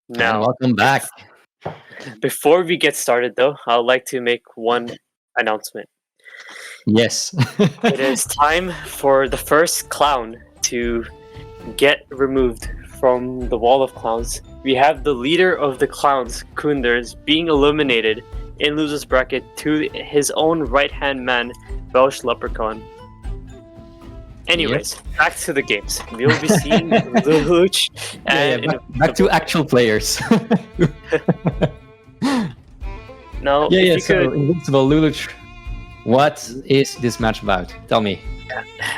And Now, welcome back. before we get started, though, I'd like to make one announcement. Yes. It is time for the first clown to get removed from the wall of clowns. We have the leader of the clowns, Kunders, being eliminated in loser's bracket to his own right-hand man, Welsh Leprechaun. Anyways, back to the games. We'll be seeing Luluch and back to actual players. Now, so Invincible, Luluch, what is this match about? Tell me.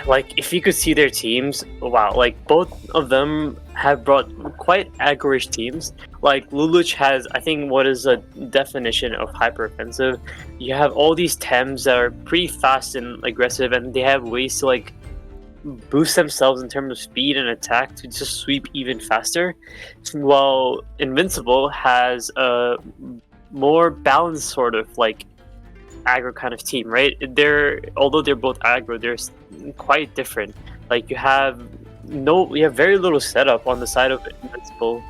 Like, if you could see their teams, wow, like, both of them have brought quite aggro-ish teams. Like, Luluch has, I think, what is a definition of hyper-offensive. You have all these Tems that are pretty fast and aggressive, and they have ways to, like, boost themselves in terms of speed and attack to just sweep even faster. While Invincible has a more balanced sort of, like, aggro kind of team, right? Although they're both aggro, they're quite different. Like, you have very little setup on the side of Invincible.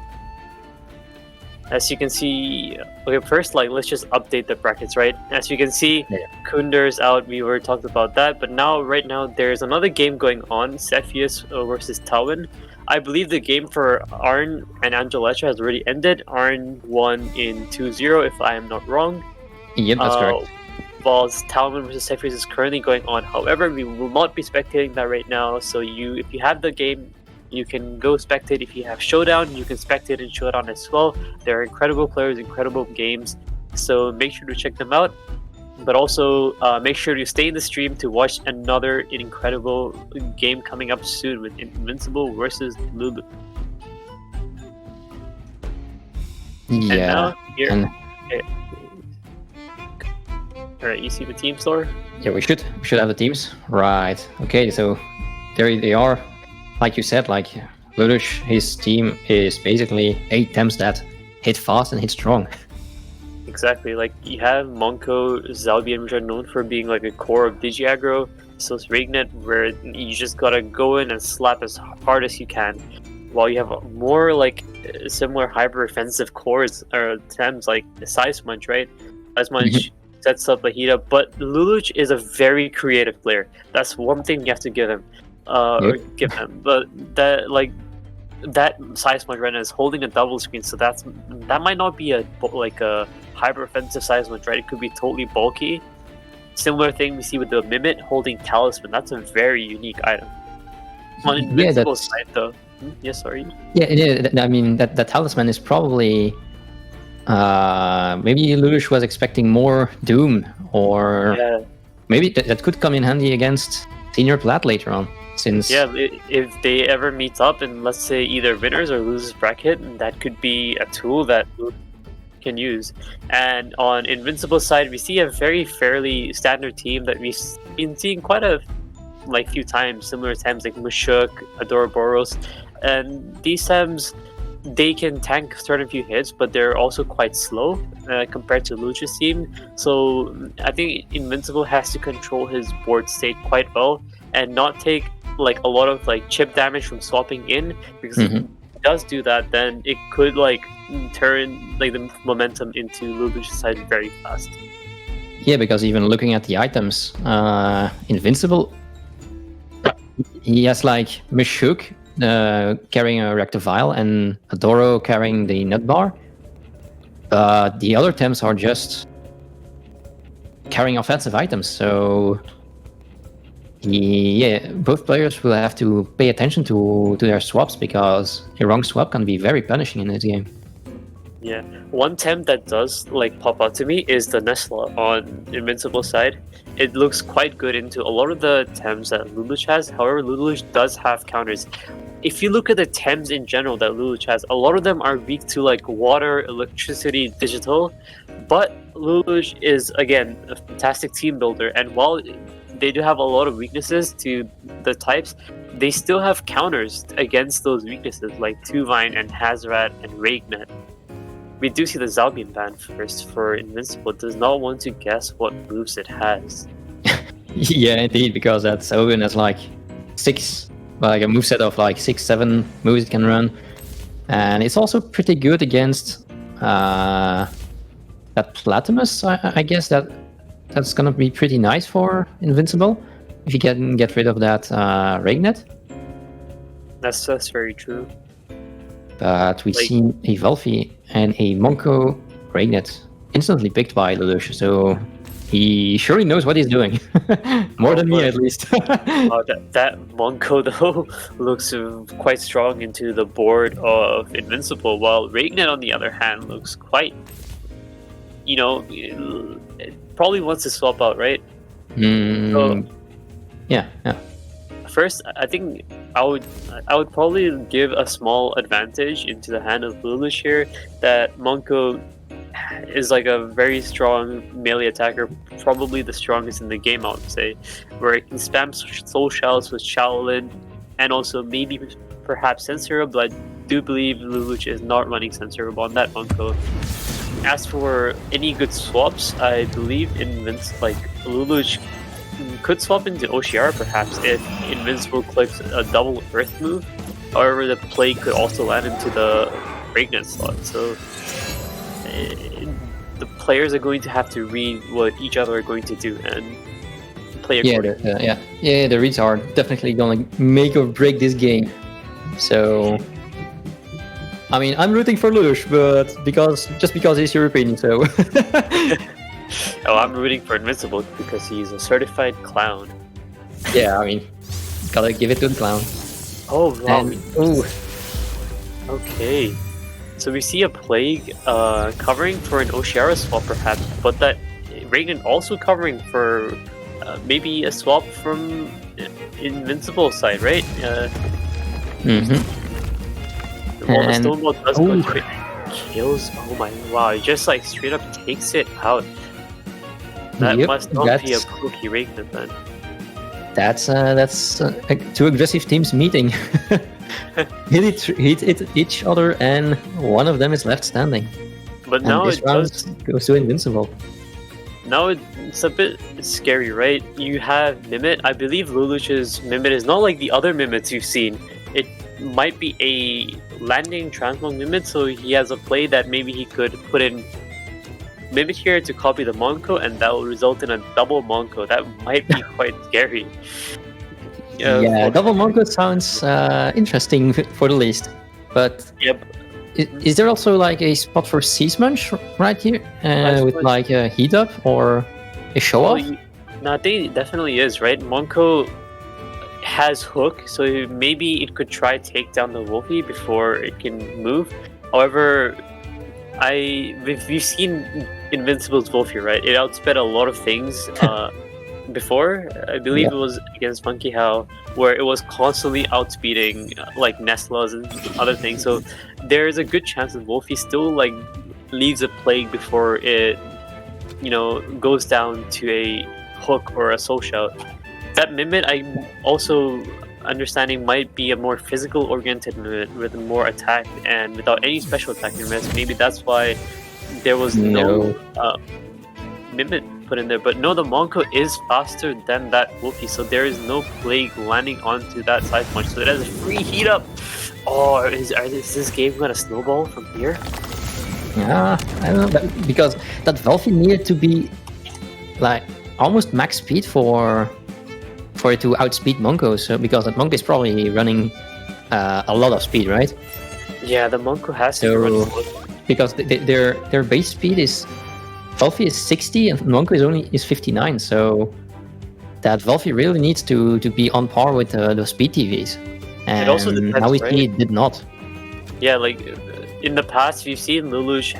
As you can see, okay, first, like, let's just update the brackets, right? As you can see, Kunder's out. We were talking about that, but right now, there's another game going on: Cepheus versus Talwin. I believe the game for Arn and Angelecha has already ended. Arn won in 2-0, if I am not wrong. Yep, that's correct. While Talman versus Cepheus is currently going on. However, we will not be spectating that right now. So if you have the game, you can go spectate. If you have Showdown, you can spectate in Showdown as well. They're incredible players, incredible games. So make sure to check them out. But also make sure to stay in the stream to watch another incredible game coming up soon with Invincible versus Lulu. Yeah. And now, here. Alright, you see the team store? Yeah, we should have the teams. Right. Okay, so there they are. Like you said, like Luluch, his team is basically 8 Tems that hit fast and hit strong. Exactly. Like, you have Monko, Zalbian, which are known for being like a core of Digi-aggro. So it's Regnet, where you just gotta go in and slap as hard as you can. While you have more like similar hyper-offensive cores or Tems like Size Munch, right? Size Munch sets up Lahita, but Luluch is a very creative player. That's one thing you have to give him, or give him. But that Size Munch right now is holding a double screen, so that might not be a hyper offensive Size Munch, right? It could be totally bulky. Similar thing we see with the Mimit holding Talisman. That's a very unique item. On Invincible side, though. Yes, sorry. Yeah, I mean that Talisman is probably. Maybe Luluch was expecting more Doom, or maybe that could come in handy against Senior Plat later on. Since if they ever meet up in, let's say, either winners or losers bracket, that could be a tool that Luluch can use. And on Invincible side, we see a very fairly standard team that we've been seeing quite a few times, similar Tems like Mushuk, Adoraboros, and these Tems, they can tank certain few hits, but they're also quite slow compared to Luluch's team. So I think Invincible has to control his board state quite well and not take like a lot of like chip damage from swapping in, because if he does do that, then it could like turn like the momentum into Luluch's side very fast. Yeah, because even looking at the items, Invincible, he has like Mishuk carrying a reactive vial and Adoro carrying the nut bar. The other Tems are just carrying offensive items, so both players will have to pay attention to their swaps, because a wrong swap can be very punishing in this game. Yeah, one Tem that does like pop out to me is the Nesla on Invincible side. It looks quite good into a lot of the Tems that Luluch has. However, Luluch does have counters. If you look at the Tems in general that Luluch has, a lot of them are weak to like water, electricity, digital. But Luluch is, again, a fantastic team builder. And while they do have a lot of weaknesses to the types, they still have counters against those weaknesses, like Tuvine and Hazrat and Regnet. We do see the Zalbian ban first for Invincible. Does not want to guess what moves it has. Yeah, indeed, because that Zalbian has like a moveset of like 6-7 moves it can run. and it's also pretty good against that Platimus. I guess that's gonna be pretty nice for Invincible if you can get rid of that Regnet. That's very true. But we've seen a Velfi and a Monko Regnet instantly picked by Lelouch, so he surely knows what he's doing. More than me, at least. That Monko, though, looks quite strong into the board of Invincible, while Regnet, on the other hand, looks quite, probably wants to swap out, right? So, yeah. First, I think I would probably give a small advantage into the hand of Lelouch here, that Monko is like a very strong melee attacker, probably the strongest in the game, I would say, where it can spam soul shells with Shaolin and also maybe perhaps Censorable, but I do believe Lelouch is not running Censorable on that Monko. As for any good swaps, I believe Lelouch could swap into OCR perhaps if Invincible clicks a double Earth move. However, the play could also land into the Regnet slot, so the players are going to have to read what each other are going to do and play accordingly. The reads are definitely gonna make or break this game. So, I mean, I'm rooting for Lelouch, but because he's European, so. I'm rooting for Invincible because he's a certified clown. Yeah, I mean, gotta give it to the clown. Oh, wow. Ooh. Okay. So we see a Plague covering for an Oshiara swap perhaps, but that Reagan also covering for maybe a swap from Invincible side, right? Well, the Stonewall does go quick kills. Oh my, wow, he just like straight up takes it out. That must not be a cookie Reagan then. That's two aggressive teams meeting. hit each other, and one of them is left standing. But now this round goes to Invincible. Now it's a bit scary, right? You have Mimit. I believe Lelouch's Mimit is not like the other Mimits you've seen. It might be a landing transmog Mimit, so he has a play that maybe he could put in Mimit here to copy the Monko, and that will result in a double Monko. That might be quite scary. Double Monko sounds interesting for the least. But is there also like a spot for Sea Munch right here with like a heat up or a show off? No, I think it definitely is, right? Monko has hook, so maybe it could try take down the Wolfie before it can move. However, we've seen Invincible's Wolfie, right? It outsped a lot of things before. I believe it was against Funky How, where it was constantly outspeeding like Nestlas and other things. So there is a good chance that Wolfie still like leaves a Plague before it, goes down to a hook or a soul shout. That Mimit, I'm also understanding, might be a more physical oriented Mimit with more attack and without any special attack risk. Maybe that's why there was no Mimit put in there. But no, the Monko is faster than that Wolfie, so there is no Plague landing onto that side punch. So it has a free heat up. Oh, is this game gonna snowball from here? Yeah, I don't know, because that Wolfie needed to be like almost max speed for it to outspeed Monko, so because that Monko is probably running a lot of speed, right? Yeah, the Monko has to run. Because their base speed is Wolfie is 60 and Monko is 59, so that Wolfie really needs to be on par with the speed TVs. And it also depends, now we see it did not. Yeah, like in the past, we've seen Lelouch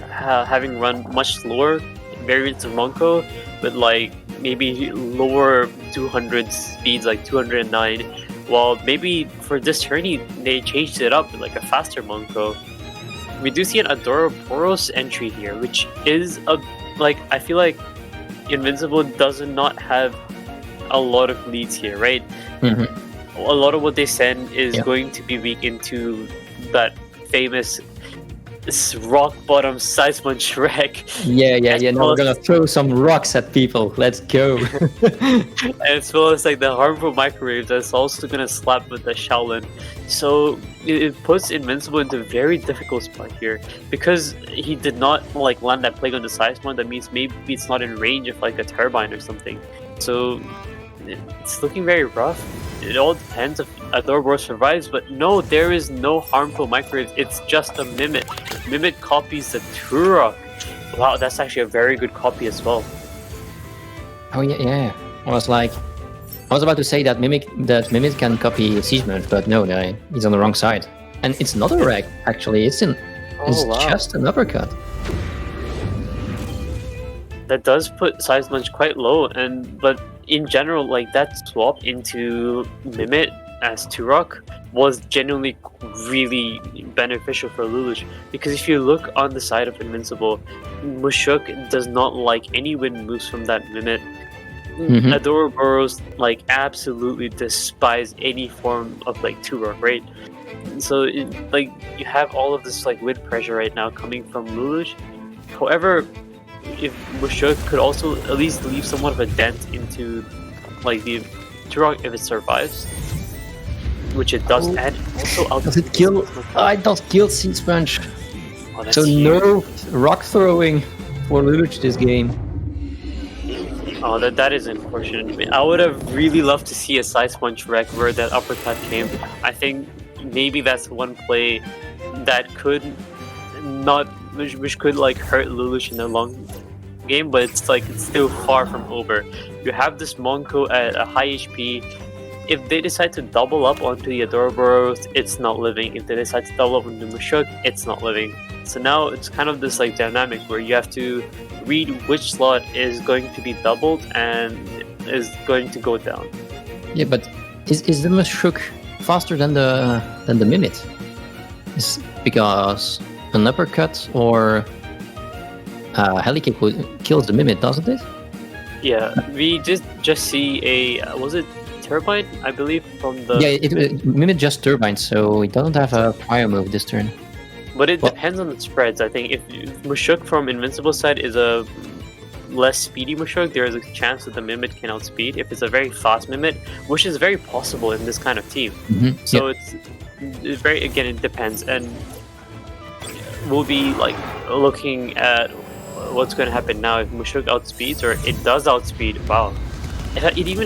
having run much slower variants of Monko with like maybe lower 200 speeds, like 209. While maybe for this tourney, they changed it up with like a faster Monko. We do see an Adoroporos entry here, which is I feel like Invincible does not have a lot of leads here, right? A lot of what they send is going to be weak into that famous this rock bottom Seismon Shrek. Yeah. Now we're gonna throw some rocks at people. Let's go. As well as like the harmful microwaves that's also gonna slap with the Shaolin. So it puts Invincible into a very difficult spot here because he did not like land that plague on the Seismon. That means maybe it's not in range of like a turbine or something. So it's looking very rough. It all depends if LuluchRoar survives, but no, there is no harmful microwaves. It's just a Mimit. Mimit copies the Turok. Wow, that's actually a very good copy as well. Oh yeah. I was about to say that Mimic can copy Siege Mode, but no, he's on the wrong side. And it's not a wreck, actually. It's just an uppercut. That does put Seismon quite low, but in general, like that swap into Mimit as Turok was genuinely really beneficial for Luluch, because if you look on the side of Invincible, Mushuk does not like any wind moves from that Mimit. LuluchRoar like absolutely despise any form of like Turok, right? So like you have all of this like wind pressure right now coming from Luluch. However, if Mushuk could also at least leave somewhat of a dent into like the Turok if it survives, which it does, and also does it kill? It does kill Sea Sponge. So huge. No rock throwing for Luluch this game. Oh, that is unfortunate. I would have really loved to see a Side Sponge wreck where that uppercut came. I think maybe that's one play that could not, which could like hurt Luluch in the long game, but it's still far from over. You have this Monko at a high HP. If they decide to double up onto the LuluchRoar, it's not living. If they decide to double up onto Mushuk, it's not living. So now it's kind of this like dynamic where you have to read which slot is going to be doubled and is going to go down. Yeah, but is the Mushuk faster than the Mimit? Is because an uppercut or Helikick kills the Mimit, doesn't it? Yeah, we just see a was it Turbine, I believe, from the... Yeah, Mimit just Turbine, so it doesn't have a fire move this turn. But it depends on the spreads, I think. If Mushuk from Invincible side is a less speedy Mushuk, there is a chance that the Mimit can outspeed. If it's a very fast Mimit, which is very possible in this kind of team. So it's very, again, it depends. And we'll be like looking at what's going to happen now if Mushuk outspeeds, or it does outspeed. Wow. It even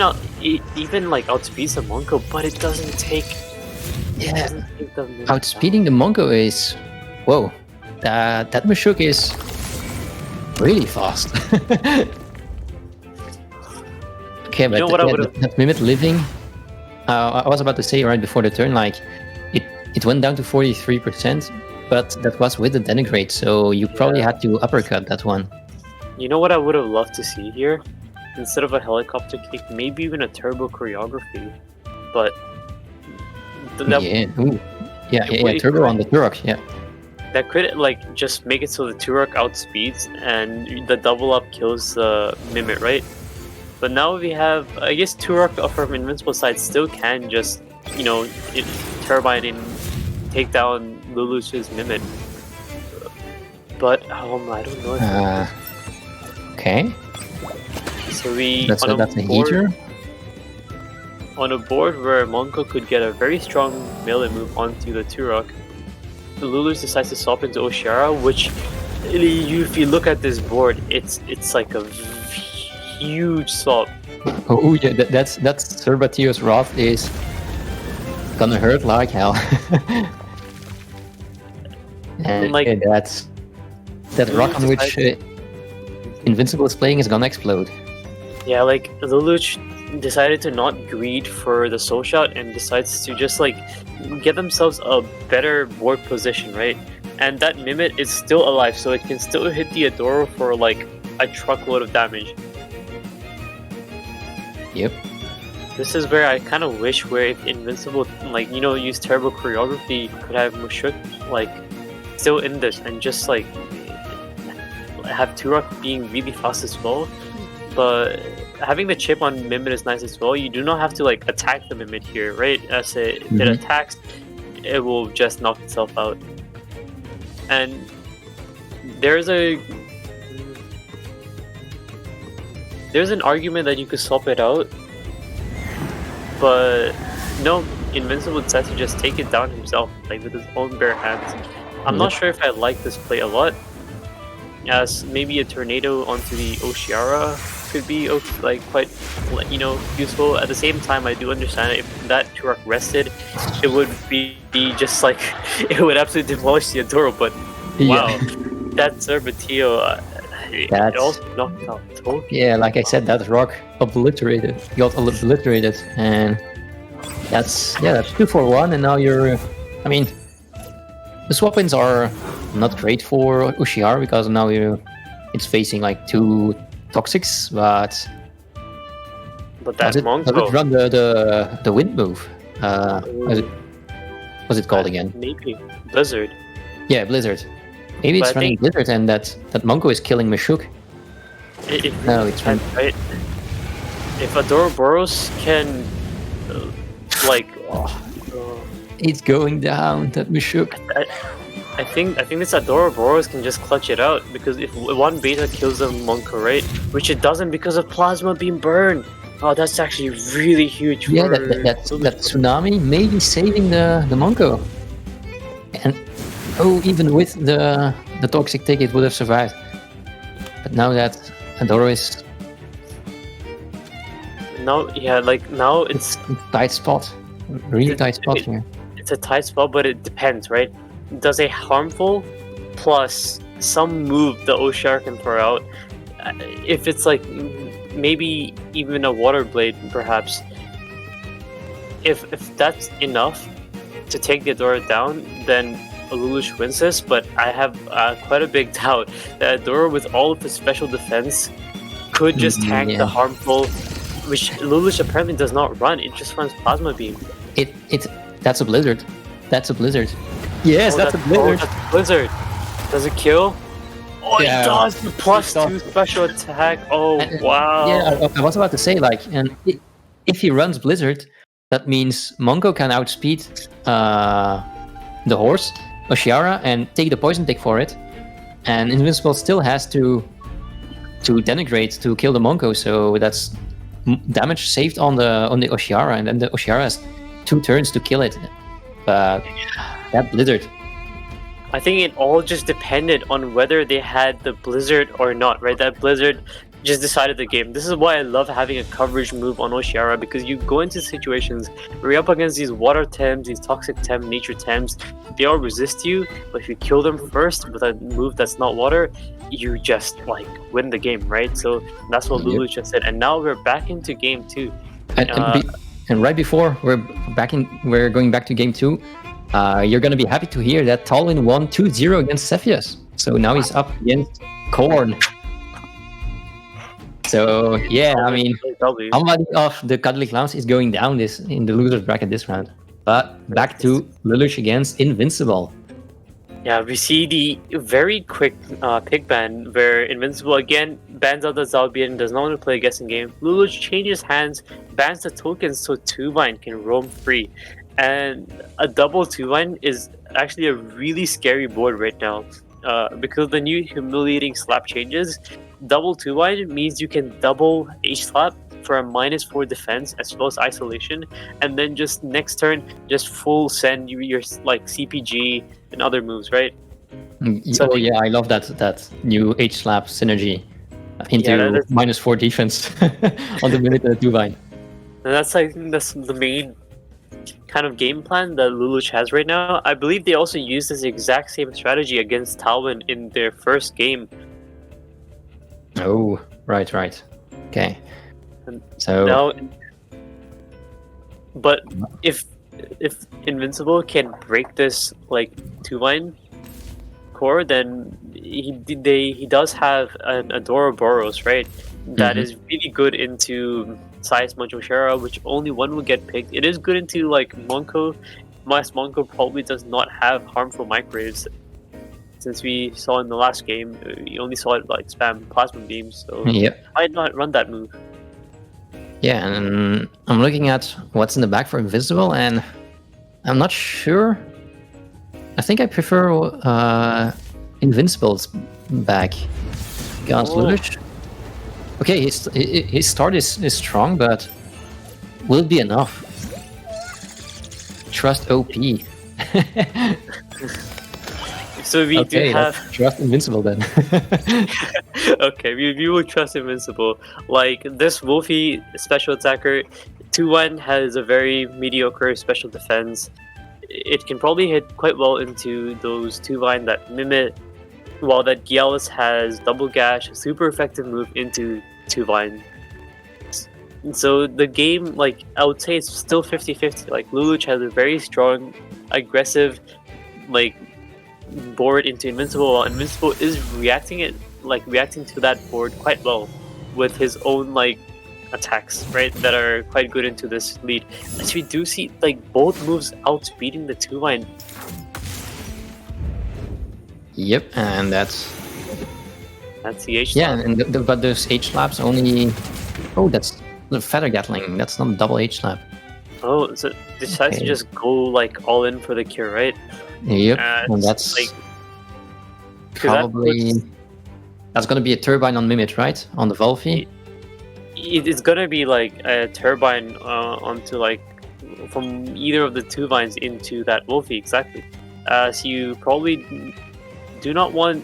like outspeeds the Monko, but it doesn't take. Yeah, outspeeding the Monko is, whoa, that Mushuk is really fast. Okay, but that Mimit living, I was about to say right before the turn, like it went down to 43%, but that was with the denigrate, so you probably had to uppercut that one. You know what I would have loved to see here? Instead of a helicopter kick, maybe even a turbo choreography. But turbo on the Turok, yeah. That could like just make it so the Turok outspeeds and the double up kills the Mimit, right? But now we have, I guess Turok from Invincible side still can just, turbine and take down Luluch's Mimit. But I don't know. Okay. So that's a heater. On a board where Monko could get a very strong melee move onto the Turok, Luluch decides to swap into Oshara, which, if you look at this board, it's like a huge swap. Oh yeah, that's Serbatio's Wrath is gonna hurt like hell. And like that rock on which Invincible is playing is gonna explode. Yeah, like Luluch decided to not greed for the soul shot and decides to just like get themselves a better board position, right? And that Mimit is still alive, so it can still hit the Adoro for like a truckload of damage. Yep. This is where I kind of wish where if Invincible, like, use Turbo Choreography, could have Mushuk like still in this and just like have Turok being really fast as well. But having the chip on Mimit is nice as well. You do not have to like attack the Mimit here, right? As if it attacks, it will just knock itself out. And there's an argument that you could swap it out, but no, Invincible decides to just take it down himself, like with his own bare hands. I'm not sure if I like this play a lot, as maybe a tornado onto the Oshiara could be like quite, you know, useful. At the same time, I do understand if that Turok rested, it would be just like it would absolutely demolish the Adoro. But wow, that Zerbatio, it also knocked out Tolkien. Yeah, like I said, that rock got obliterated, and that's 2 for 1. And now you're, I mean, the swap-ins are not great for Ushiar because now it's facing like 2 Toxics, but that Monko does it run the wind move? What's it called again? Maybe Blizzard. Yeah, Blizzard. Maybe it's running Blizzard, and that Monko is killing Mashuk. No, it's running. Right. If Adoroboros can, it's going down. That Mashuk. I think this Adoroboros can just clutch it out, because if one beta kills the Monko, right, which it doesn't because of Plasma being burned. Oh, that's actually really huge. Yeah, that tsunami may be saving the Monko. And even with the toxic take, it would have survived. But now that Adoro is now it's a tight spot, really tight spot here. It's a tight spot, but it depends, right? Does a harmful plus some move the Oshar can throw out, if it's like maybe even a water blade, perhaps, if that's enough to take the Adora down, then Lelouch wins this. But I have quite a big doubt that Adora, with all of his special defense, could just tank the harmful, which Lelouch apparently does not run. It just runs Plasma Beam. That's a Blizzard. That's a Blizzard. Yes, that's a Blizzard. That's a Blizzard. Does it kill? Oh, yeah, it does! The +2 special attack. Oh, wow. Yeah, I was about to say, like, and if he runs Blizzard, that means Monko can outspeed the horse, Oshiara, and take the poison tick for it. And Invincible still has to denigrate to kill the Monko, so that's damage saved on the Oshiara, and then the Oshiara has 2 turns to kill it. But that Blizzard. I think it all just depended on whether they had the Blizzard or not, right? That Blizzard just decided the game. This is why I love having a coverage move on Oshiara, because you go into situations where you're up against these water Tems, these toxic Tem, nature Tems. They all resist you, but if you kill them first with a move that's not water, you just like win the game, right? So that's what Lulu just said. And now we're back into game 2. And right before we're going back to game 2, you're going to be happy to hear that Talwin won 2-0 against Cepheus. So now he's up against Korn. So yeah, I mean, somebody of the Cuddly Clowns is going down in the losers bracket this round. But back to Lelouch against Invincible. Yeah, we see the very quick pick ban where Invincible again bans out the Zalbian, does not want to play a guessing game. Lelouch changes hands, bans the tokens so 2-Vine can roam free. And a double 2-Vine is actually a really scary board right now. Because of the new humiliating slap changes, double 2-Vine means you can double H-slap for a -4 defense as well as isolation, and then just next turn just full send your like CPG and other moves, right? So yeah, I love that new H-slap synergy into -4 defense on the minute of the 2-Vine. And that's the main kind of game plan that Lelouch has right now. I believe they also used this exact same strategy against Talwin in their first game. Oh, right. Okay. So now, but if Invincible can break this like 2-Vine core, then he does have an Adoroboros, right? That is really good into Size Moncho, which only one will get picked. It is good into like Monko. Monko probably does not have harmful microwaves. Since we saw in the last game, we only saw it like spam plasma beams, so might not run that move. Yeah, and I'm looking at what's in the back for Invincible, and I'm not sure I think I prefer Invincible's back against Lelouch. Okay, his start is strong, but will it be enough? Trust OP. So we do have trust Invincible then. Okay, we will trust Invincible. Like this Wolfie special attacker, 2-1 has a very mediocre special defense. It can probably hit quite well into those 2-line that mimic, while that Gialis has double gash, a super effective move into 2-line. So the game, like I would say, it's still 50-50. Like Lelouch has a very strong, aggressive, like board into Invincible, while Invincible is reacting to that board quite well with his own like attacks, right, that are quite good into this lead. As we do see like both moves outspeeding the 2-line. Yep, and that's the H. Yeah, and but those H slaps only. Oh, that's the feather gatling. That's not a double H slap. Oh, so decides to just go like all in for the cure, right? Yep, and that's like probably that's gonna be a turbine on Mimit, right? On the Volphy. It's gonna be like a turbine onto like from either of the 2 vines into that Wolfie, exactly. So you probably do not want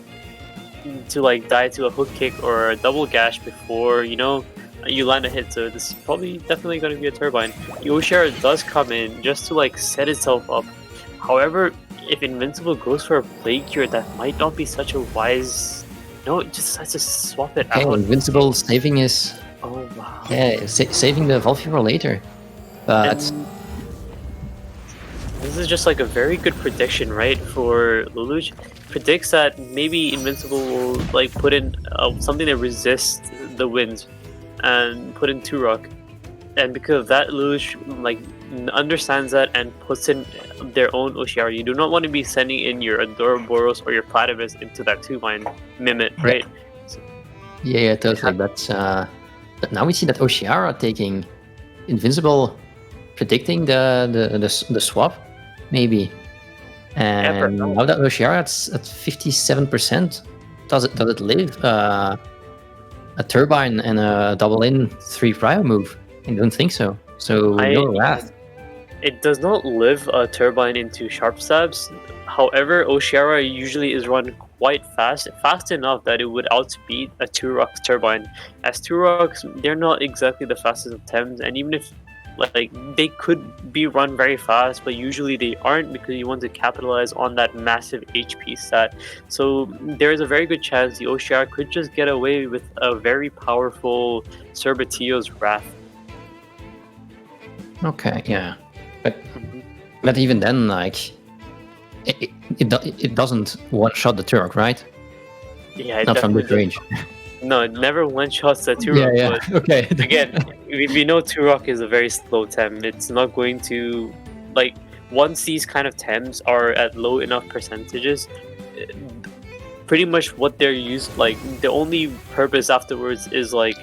to like die to a hook kick or a double gash before you land a hit. So this is probably definitely going to be a turbine. Yoshara does come in just to like set itself up. However, if Invincible goes for a Plague Cure, that might not be such a wise. No, it just has to swap it out. Invincible saving his. Oh wow. Yeah, saving the Volphy for later. But this is just like a very good prediction, right? For Lelouch, predicts that maybe Invincible will like put in something that resists the winds, and put in Turok, and because of that, Lelouch like understands that and puts in their own Oshiara. You do not want to be sending in your Adoraboros or your Platypus into that 2-line Mimit, right? Yeah, totally. But now we see that Oshiara taking Invincible, predicting the swap, maybe. And now that Oshiara at 57%, does it live a turbine and a double in 3 prior move? I don't think so. So no Wrath. It does not live a turbine into sharp stabs. However, Oshiara usually is run quite fast enough that it would outspeed a Turok turbine. As Turoks, they're not exactly the fastest of Tems, and even if like they could be run very fast, but usually they aren't, because you want to capitalize on that massive HP stat. So there is a very good chance the Oshiara could just get away with a very powerful Cerbatio's Wrath. Okay, yeah, but even then, like it doesn't one shot the Turok, right? Yeah, not from mid range. No, it never one-shots the Turok. Yeah. Okay. Again, we know Turok is a very slow Tem. It's not going to, like, once these kind of Tems are at low enough percentages, pretty much what they're used, like, the only purpose afterwards is, like,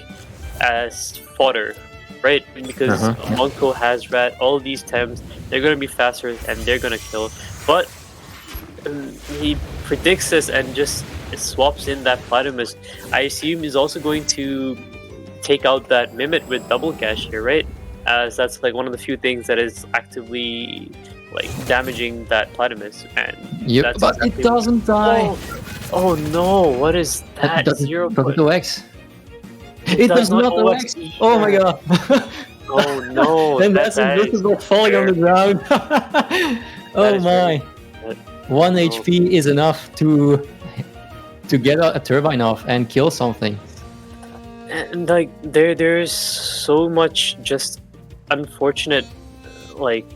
as fodder, right? Because Monko has Rat, all these Tems, they're going to be faster and they're going to kill. But he predicts this and just swaps in that Platypus. I assume he's also going to take out that Mimit with double gash here, right? As that's like one of the few things that is actively like damaging that Platypus. And that's but exactly it doesn't die. Oh no, what is that? Does it OX? It does not OX. Oh my god. Oh no. Then that's Invincible falling on the ground. Oh my. 1 HP is enough to get a turbine off and kill something. And like there's so much just unfortunate, like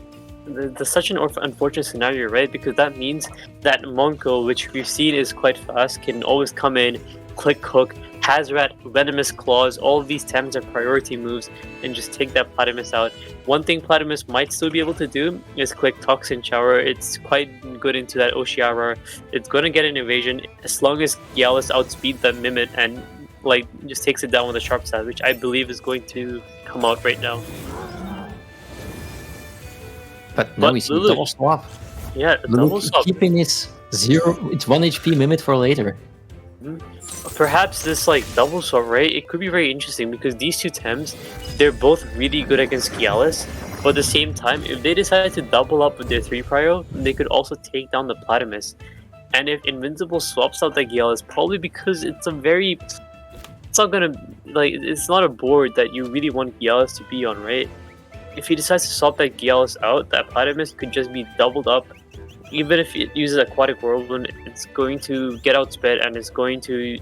there's such an unfortunate scenario, right? Because that means that Monko, which we've seen is quite fast, can always come in, click hook, Hazrat, Venomous Claws, all of these Tems are priority moves, and just take that Platypus out. One thing Platypus might still be able to do is click Toxin Shower. It's quite good into that Oshiara. It's going to get an evasion as long as Gialis outspeed that Mimit and like just takes it down with a sharp stab, which I believe is going to come out right now. But now we see double swap. Yeah, the double swap. Keeping his it's 1 HP Mimit for later. Perhaps this like double swap, right? It could be very interesting because these two Tems, they're both really good against Gialis. But at the same time, if they decide to double up with their 3 prio, they could also take down the Platymus. And if Invincible swaps out the Gialis, probably because it's not gonna, like, it's not a board that you really want Gialis to be on, right? If he decides to swap that Gialis out, that Platymus could just be doubled up. Even if it uses Aquatic Whirlwind, it's going to get outsped and it's going to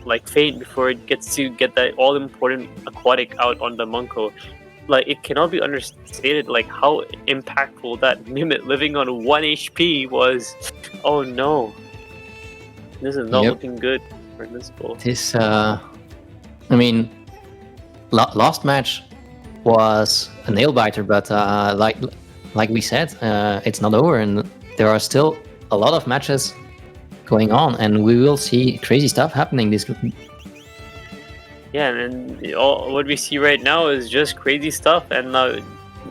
like faint before it gets to get that all important Aquatic out on the Monko. Like, it cannot be understated like how impactful that Mimit living on 1 HP was. Oh no, this is not looking good for Invincible. This I mean, last match was a nail biter, but like we said, it's not over, and there are still a lot of matches going on, and we will see crazy stuff happening this week. Yeah, and all what we see right now is just crazy stuff, and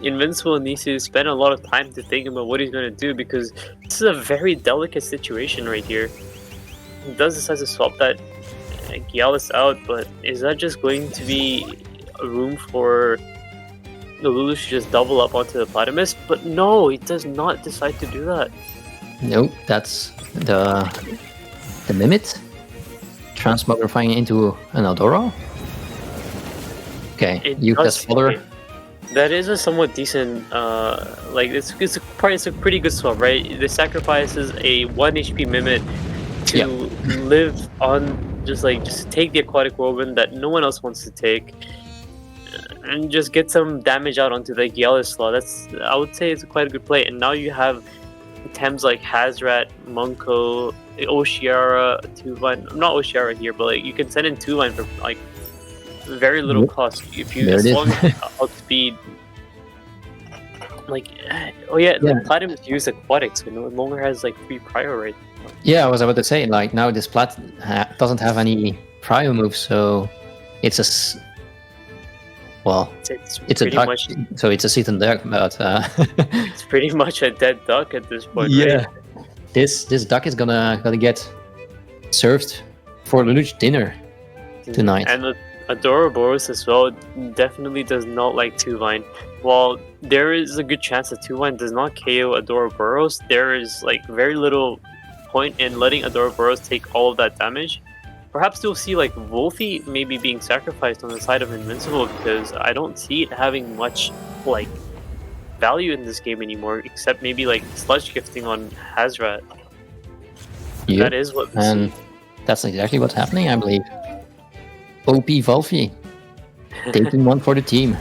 Invincible needs to spend a lot of time to think about what he's going to do, because this is a very delicate situation right here. He does decide to swap that Gialis out, but is that just going to be a room for the Luluch to just double up onto the Platymus? But no, he does not decide to do that. Nope, that's the Mimit transmogrifying into an Adoro. Okay, you just follower. That is a somewhat decent, like it's a pretty good swap, right? The sacrifices a 1 HP Mimit to live on, just take the Aquatic Whirlwind that no one else wants to take, and just get some damage out onto the Gialis slot. I would say it's quite a good play. And now you have Tems like Hazrat, Monko, Oshiara, 2-line. Not Oshiara here, but like you can send in 2-line for like very little cost if you as long as outspeed. Like, the Platinum used Aquatic, so it no longer has like 3 prio right now. Yeah, I was about to say, like, now this Plat doesn't have any prio moves, so it's a it's a duck, so it's a sit and duck, but it's pretty much a dead duck at this point. Yeah, right? this duck is gonna get served for Luluch dinner tonight. And the Adoroboros as well definitely does not like 2-line. While there is a good chance that 2-line does not KO Adoroboros, there is like very little point in letting Adoroboros take all of that damage. Perhaps you'll see like Wolfie maybe being sacrificed on the side of Invincible, because I don't see it having much like value in this game anymore, except maybe like sludge gifting on Hazrat. Yep. That is what we see. That's exactly what's happening, I believe. OP Wolfie taking one for the team.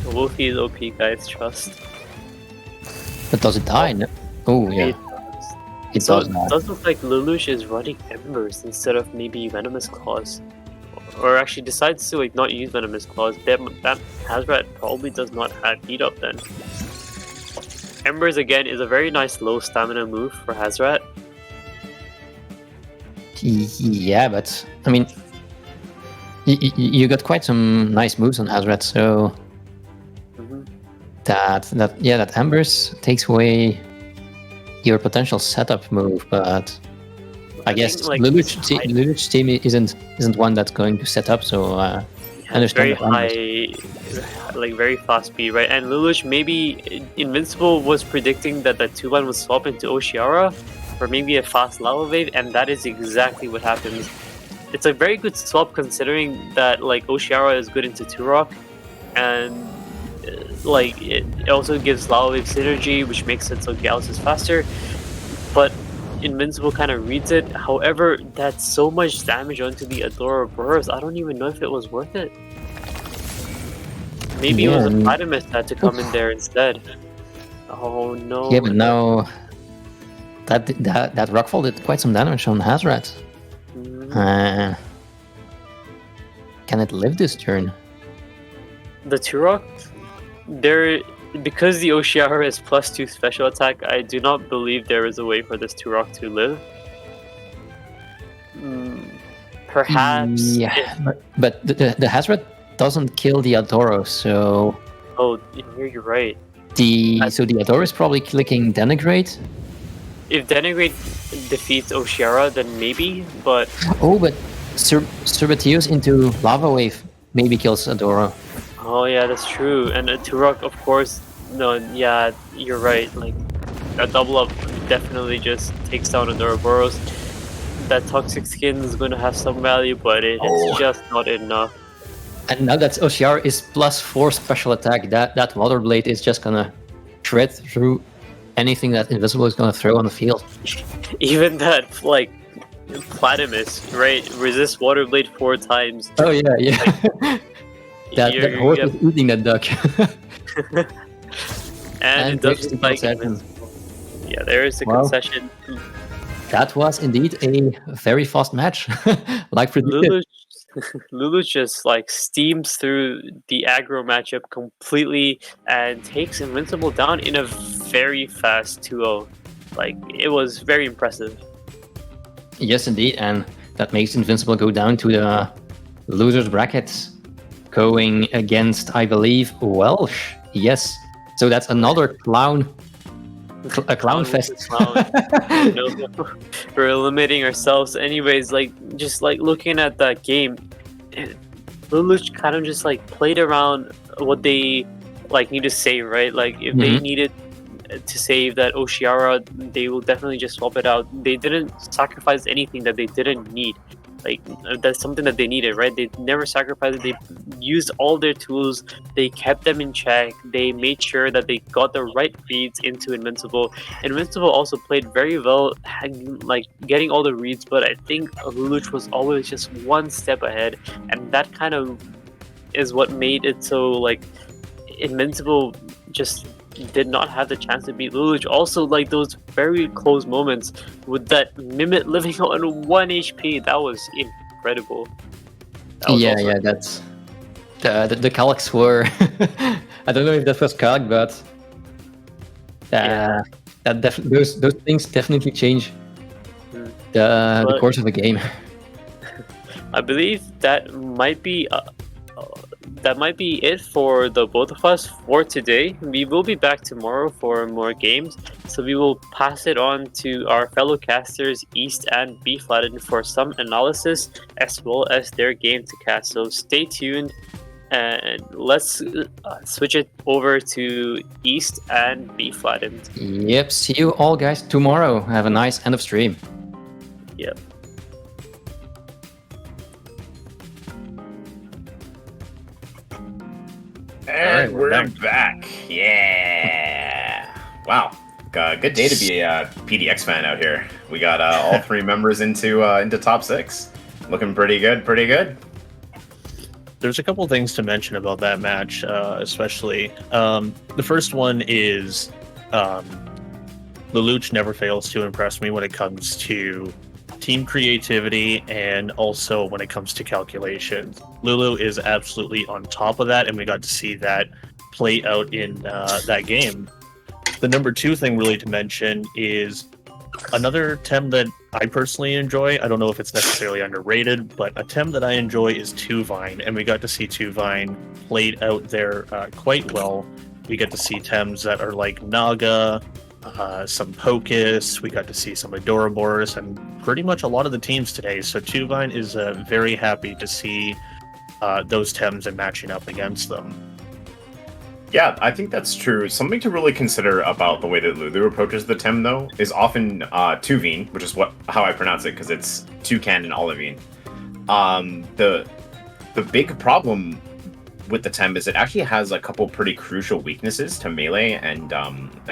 Wolfie is OP, guys, trust. But does it die? No. Oh yeah. It does not. It does look like Luluch is running Embers instead of maybe Venomous Claws. Or actually decides to like not use Venomous Claws. That Hazrat probably does not have heat up then. Embers again is a very nice low stamina move for Hazrat. Yeah, but I mean, you got quite some nice moves on Hazrat, so that Embers takes away your potential setup move, but I guess like Luluch's team isn't one that's going to set up, so I understand. Very high, like very fast speed, right? And Luluch, maybe Invincible was predicting that the 2-line would swap into Oshiara, or maybe a fast lava wave, and that is exactly what happens. It's a very good swap considering that like Oshiara is good into Turok, and like it also gives lava wave synergy, which makes it so Gallus is faster. But Invincible kind of reads it. However, that's so much damage onto the Adoroboros. I don't even know if it was worth it. Maybe it was a Platymus that had to come in there instead. Oh no. Yeah, but now that Rockfall did quite some damage on Hazrat. Can it live this turn? The Turok? Because the Oshiara is +2 special attack, I do not believe there is a way for this Turok to live. Perhaps. Yeah, but the Hazrat doesn't kill the Adoro, so. Oh, here you're right. So the Adora is probably clicking Denigrate. If Denigrate defeats Oshiara, then maybe, but... Oh, but Surbatius into Lava Wave maybe kills Adora. Oh yeah, that's true. And Turok, of course, no, yeah, you're right. Like, a double up definitely just takes down Adora Boros. That Toxic Skin is going to have some value, but it's just not enough. And now that Oshiara is +4 special attack, that Water Blade is just gonna shred through anything that Invisible is gonna throw on the field. Even that, like, Platimus, right? Resist Water Blade 4 times. Oh yeah. Like, that horse is eating that duck. and it doesn't like Invincible. Yeah, there is a concession. That was indeed a very fast match, like predicted. Luluch just like steams through the aggro matchup completely and takes Invincible down in a very fast 2-0. Like, it was very impressive. Yes, indeed, and that makes Invincible go down to the losers brackets, going against, I believe, Welsh. Yes, so that's another clown. A clown fest. We're limiting ourselves. Anyways, like, just like looking at that game, Luluch kind of just like played around what they like need to save, right? Like, if they needed to save that Oshiara, they will definitely just swap it out. They didn't sacrifice anything that they didn't need. Like, that's something that they needed, right? They never sacrificed it. They used all their tools. They kept them in check. They made sure that they got the right reads into Invincible. Invincible also played very well, like getting all the reads, but I think Luluch was always just one step ahead, and that kind of is what made it so, like, Invincible just did not have the chance to beat Luluch. Also, like, those very close moments with that Mimit living on 1 HP, that was incredible. That's the calcs were I don't know if that was calc, but those things definitely change the course of the game. I believe that might be it for the both of us for today. We will be back tomorrow for more games, so we will pass it on to our fellow casters East and B Flattened for some analysis as well as their game to cast. So stay tuned, and let's switch it over to East and B Flattened. Yep, see you all guys tomorrow. Have a nice end of stream. Yep. And we're back. Yeah. Wow. Good day to be a PDX fan out here. We got all three members into top 6. Looking pretty good. There's a couple things to mention about that match, especially. The first one is Luluch never fails to impress me when it comes to team creativity and also when it comes to calculations. Lulu is absolutely on top of that, and we got to see that play out in that game. The number 2 thing really to mention is another Tem that I personally enjoy. I don't know if it's necessarily underrated, but a Tem that I enjoy is Tuvine, and we got to see Tuvine played out there quite well. We get to see Tems that are like Naga, some Pocus, we got to see some Adoraboros, and pretty much a lot of the teams today. So Tuvine is very happy to see those Tems and matching up against them. Yeah, I think that's true. Something to really consider about the way that Lulu approaches the Tem, though, is often Tuvine, which is how I pronounce it, because it's Toucan and Olivine. The big problem with the Tem is it actually has a couple pretty crucial weaknesses to melee and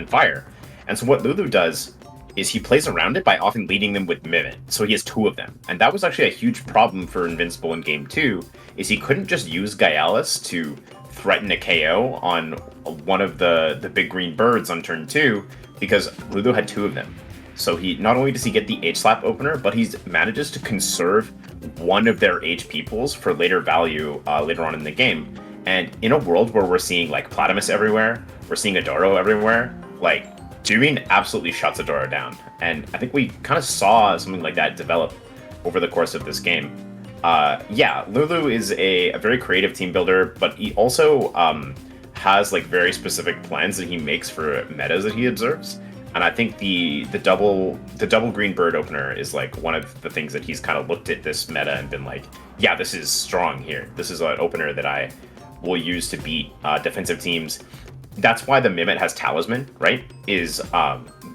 fire. And so what Lulu does is he plays around it by often leading them with Mimit. So he has 2 of them. And that was actually a huge problem for Invincible in Game 2, is he couldn't just use Gaialis to threaten a KO on one of the big green birds on turn 2, because Lulu had 2 of them. So he not only does he get the H-Slap opener, but he manages to conserve one of their HP pools for later value later on in the game. And in a world where we're seeing like Platimus everywhere, we're seeing Adoro everywhere, like Tuvine absolutely shuts Adoro down. And I think we kind of saw something like that develop over the course of this game. Lulu is a very creative team builder, but he also has like very specific plans that he makes for metas that he observes. And I think the double green bird opener is like one of the things that he's kind of looked at this meta and been like, yeah, this is strong here. This is an opener that I will use to beat defensive teams. That's why the Mimit has Talisman, right? Is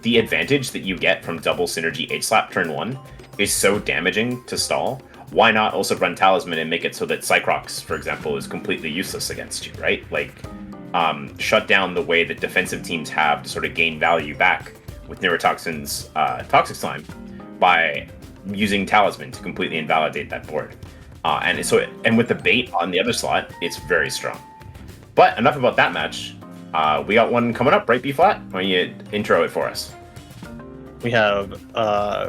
the advantage that you get from double synergy H-Slap turn 1 is so damaging to stall. Why not also run Talisman and make it so that Cycrox, for example, is completely useless against you, right? Like, shut down the way that defensive teams have to sort of gain value back with Neurotoxin's Toxic Slime by using Talisman to completely invalidate that board. And with the bait on the other slot, it's very strong. But enough about that match. We got one coming up, right, B-Flat? Why don't you intro it for us? We have,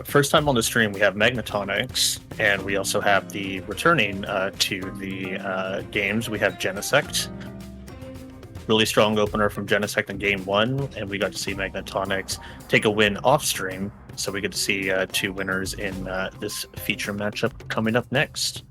first time on the stream, we have Magnetonics, and we also have the returning to the games, we have Genesect. Really strong opener from Genesect in Game 1, and we got to see Magnetonics take a win off-stream, so we get to see 2 winners in this feature matchup coming up next.